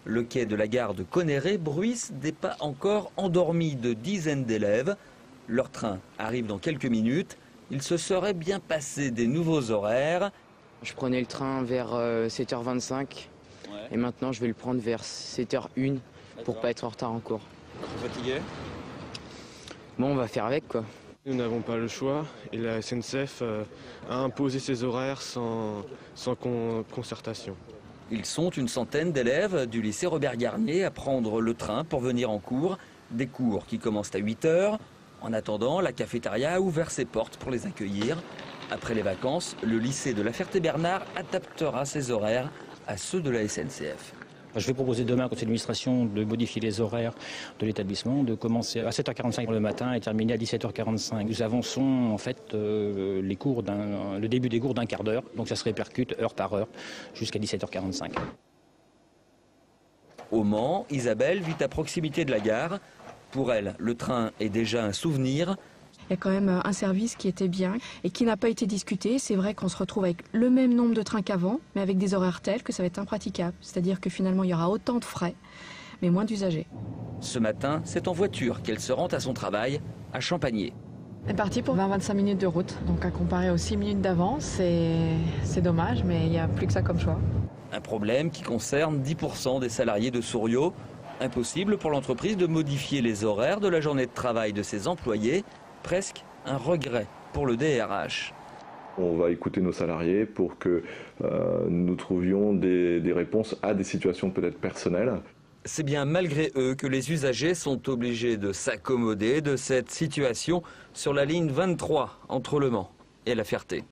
Le quai de la gare de Connerré bruisse des pas encore endormis de dizaines d'élèves. Leur train arrive dans quelques minutes. Il se serait bien passé des nouveaux horaires. Je prenais le train vers 7h25 et maintenant je vais le prendre vers 7h01 pour pas être en retard en cours. Fatigué? Bon, on va faire avec quoi. Nous n'avons pas le choix et la SNCF a imposé ses horaires sans concertation. Ils sont une centaine d'élèves du lycée Robert Garnier à prendre le train pour venir en cours. Des cours qui commencent à 8 h. En attendant, la cafétéria a ouvert ses portes pour les accueillir. Après les vacances, le lycée de La Ferté-Bernard adaptera ses horaires à ceux de la SNCF. Je vais proposer demain au conseil d'administration de modifier les horaires de l'établissement, de commencer à 7h45 le matin et terminer à 17h45. Nous avançons en fait le début des cours d'un quart d'heure, donc ça se répercute heure par heure jusqu'à 17h45. Au Mans, Isabelle vit à proximité de la gare. Pour elle, le train est déjà un souvenir. Il y a quand même un service qui était bien et qui n'a pas été discuté. C'est vrai qu'on se retrouve avec le même nombre de trains qu'avant, mais avec des horaires tels que ça va être impraticable. C'est-à-dire que finalement, il y aura autant de frais, mais moins d'usagers. Ce matin, c'est en voiture qu'elle se rend à son travail, à Champagné. On est parti pour 20-25 minutes de route. Donc à comparer aux 6 minutes d'avance, c'est dommage, mais il n'y a plus que ça comme choix. Un problème qui concerne 10% des salariés de Souriau. Impossible pour l'entreprise de modifier les horaires de la journée de travail de ses employés. Presque un regret pour le DRH. On va écouter nos salariés pour que nous trouvions des réponses à des situations peut-être personnelles. C'est bien malgré eux que les usagers sont obligés de s'accommoder de cette situation sur la ligne 23 entre Le Mans et La Ferté.